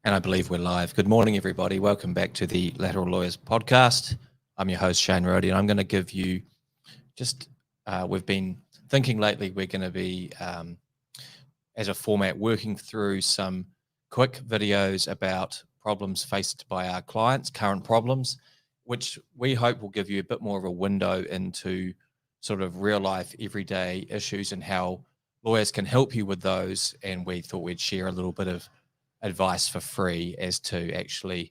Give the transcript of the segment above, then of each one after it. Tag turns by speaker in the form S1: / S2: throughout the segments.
S1: And I believe we're live. Good morning, everybody. Welcome back to the Lateral Lawyers podcast. I'm your host, Shane Rody, and I'm going to give you we've been thinking lately we're going to be, as a format, working through some quick videos about problems faced by our clients, current problems, which we hope will give you a bit more of a window into sort of real life, everyday issues and how lawyers can help you with those. And we thought we'd share a little bit of advice for free as to actually,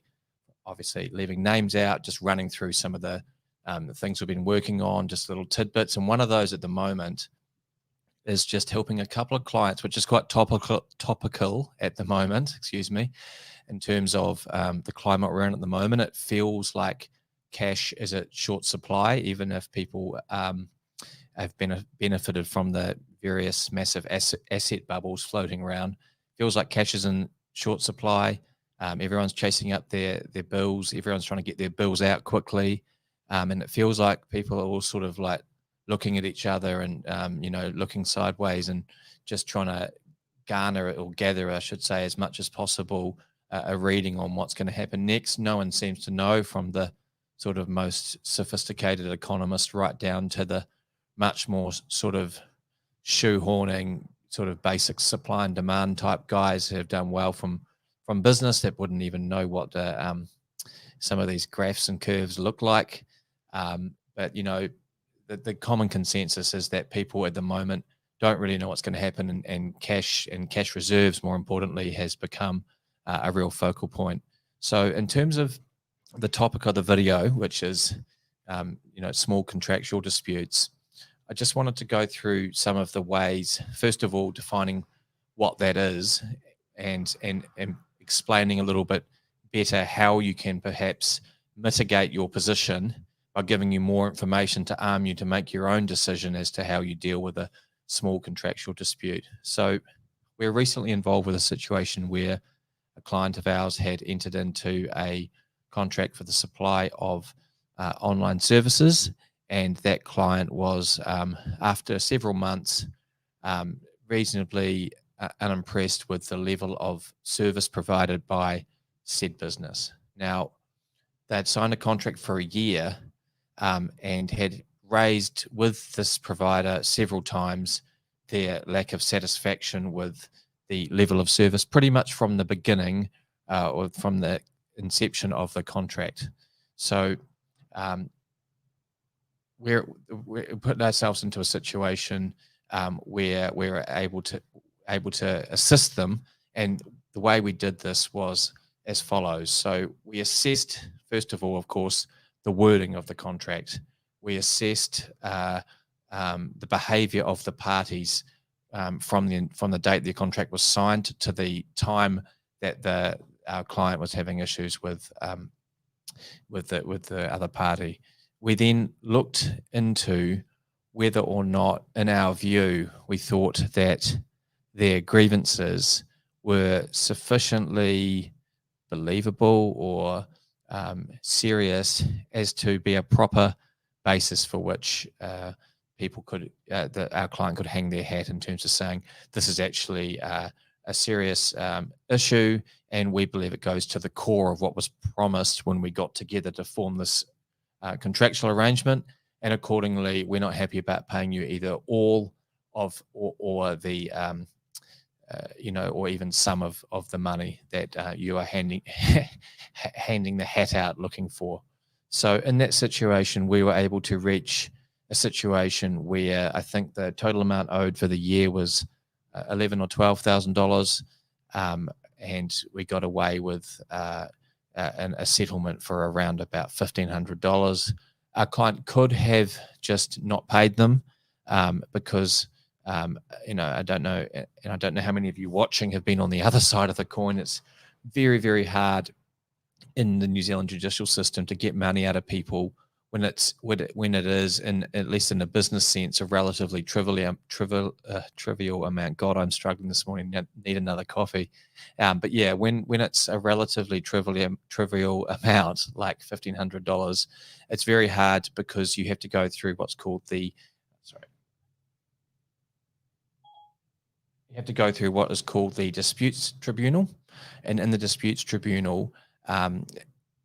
S1: obviously, leaving names out, just running through some of the things we've been working on, just little tidbits. And one of those at the moment is just helping a couple of clients, which is quite topical at the moment, in terms of the climate we're in at the moment. It feels like cash is a short supply, even if people have benefited from the various massive asset bubbles floating around. Feels like cash is in short supply. Everyone's chasing up their bills. Everyone's trying to get their bills out quickly. And it feels like people are all sort of like looking at each other and, looking sideways and just trying to gather, I should say, as much as possible, a reading on what's going to happen next. No one seems to know, from the sort of most sophisticated economists right down to the much more sort of shoehorning, sort of basic supply and demand type guys who have done well from business that wouldn't even know what some of these graphs and curves look like. But the common consensus is that people at the moment don't really know what's going to happen, and cash reserves, more importantly, has become a real focal point. So in terms of the topic of the video, which is small contractual disputes, I just wanted to go through some of the ways, first of all, defining what that is and explaining a little bit better how you can perhaps mitigate your position by giving you more information to arm you to make your own decision as to how you deal with a small contractual dispute. So we're recently involved with a situation where a client of ours had entered into a contract for the supply of online services, and that client was, after several months, reasonably unimpressed with the level of service provided by said business. Now, they'd signed a contract for a year and had raised with this provider several times their lack of satisfaction with the level of service pretty much from the beginning, or from the inception of the contract. So we're putting ourselves into a situation where we're able to assist them, and the way we did this was as follows. So we assessed, first of all, of course, the wording of the contract. We assessed the behaviour of the parties from the date the contract was signed to the time that our client was having issues with the other party. We then looked into whether or not, in our view, we thought that their grievances were sufficiently believable or serious as to be a proper basis for which people could, our client could hang their hat in terms of saying this is actually a serious issue, and we believe it goes to the core of what was promised when we got together to form this contractual arrangement, and accordingly, we're not happy about paying you either all of or the or even some of the money that you are handing the hat out looking for. So in that situation, we were able to reach a situation where I think the total amount owed for the year was $11,000 or $12,000, and we got away with a settlement for around about $1,500. Our client could have just not paid them because I don't know, and I don't know how many of you watching have been on the other side of the coin. It's very, very hard in the New Zealand judicial system to get money out of people when it is, in at least in a business sense, a relatively trivial amount. God, I'm struggling this morning. Need another coffee. But yeah, when it's a relatively trivial amount like $1,500, it's very hard because you have to go through what's called you have to go through what is called the disputes tribunal, and in the disputes tribunal,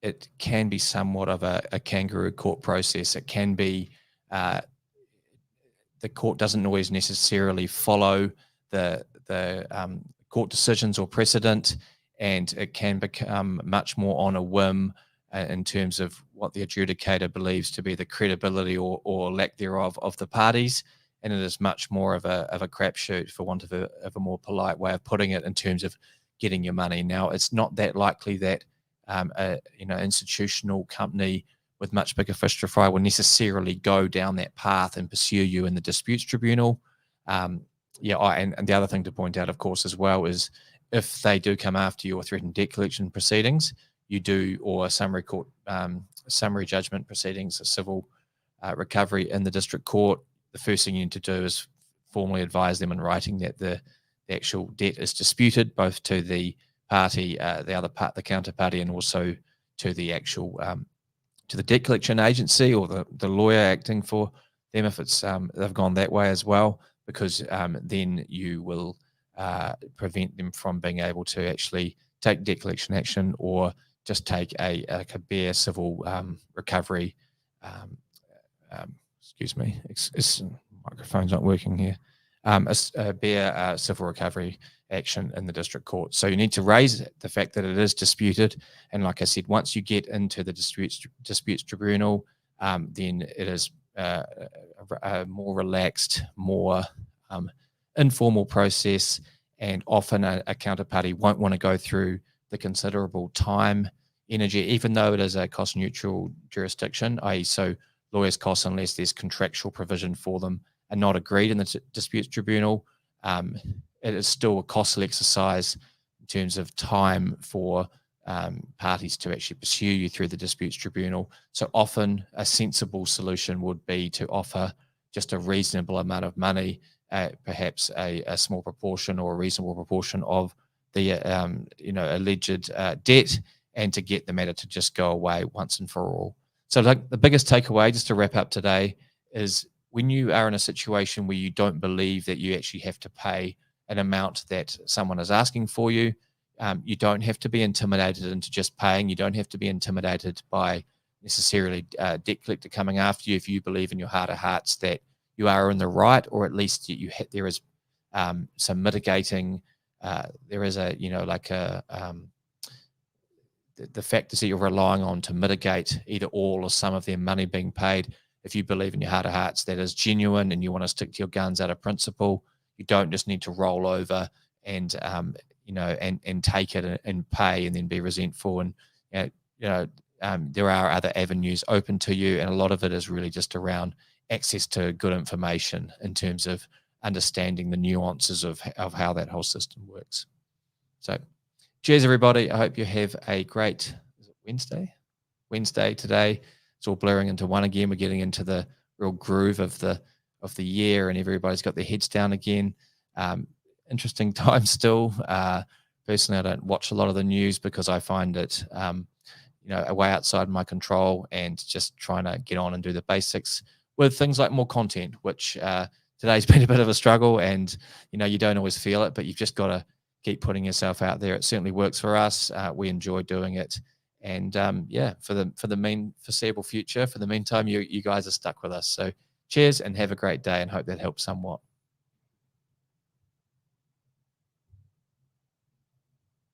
S1: it can be somewhat of a kangaroo court process. It can be the court doesn't always necessarily follow the court decisions or precedent, and it can become much more on a whim in terms of what the adjudicator believes to be the credibility or lack thereof of the parties. And it is much more of a crapshoot, for want of a more polite way of putting it, in terms of getting your money. Now, it's not that likely that institutional company with much bigger fish to fry will necessarily go down that path and pursue you in the disputes tribunal. And the other thing to point out, of course, as well, is if they do come after you or threaten debt collection proceedings, or summary court, summary judgment proceedings, a civil recovery in the district court, the first thing you need to do is formally advise them in writing that the actual debt is disputed, both to the party, the other part, the counterparty, and also to the actual to the debt collection agency or the lawyer acting for them, if it's they've gone that way as well, because then you will prevent them from being able to actually take debt collection action or just take a bare civil recovery. Excuse me, microphone's not working here. A bare civil recovery action in the district court. So you need to raise the fact that it is disputed. And like I said, once you get into the disputes tribunal, then it is a more relaxed, more informal process. And often a counterparty won't want to go through the considerable time, energy, even though it is a cost neutral jurisdiction, i.e. so lawyers' costs, unless there's contractual provision for them, are not agreed in the disputes tribunal. It is still a costly exercise in terms of time for parties to actually pursue you through the disputes tribunal. So often a sensible solution would be to offer just a reasonable amount of money, perhaps a small proportion or a reasonable proportion of the alleged debt, and to get the matter to just go away once and for all. So the biggest takeaway, just to wrap up today, is when you are in a situation where you don't believe that you actually have to pay an amount that someone is asking for you, you don't have to be intimidated into just paying. You don't have to be intimidated by necessarily debt collector coming after you if you believe in your heart of hearts that you are in the right, or at least there is some mitigating. There is the factors that you're relying on to mitigate either all or some of their money being paid. If you believe in your heart of hearts that is genuine and you want to stick to your guns out of principle, you don't just need to roll over and take it and pay and then be resentful. And there are other avenues open to you, and a lot of it is really just around access to good information in terms of understanding the nuances of how that whole system works. So, cheers, everybody. I hope you have a great Wednesday today. It's all blurring into one again. We're getting into the real groove of the year, and everybody's got their heads down again. Interesting time still. Personally, I don't watch a lot of the news because I find it way outside my control, and just trying to get on and do the basics with things like more content, which today's been a bit of a struggle, and you don't always feel it, but you've just got to keep putting yourself out there. It certainly works for us. We enjoy doing it. And for the foreseeable future, for the meantime, you guys are stuck with us. So cheers and have a great day, and hope that helps somewhat.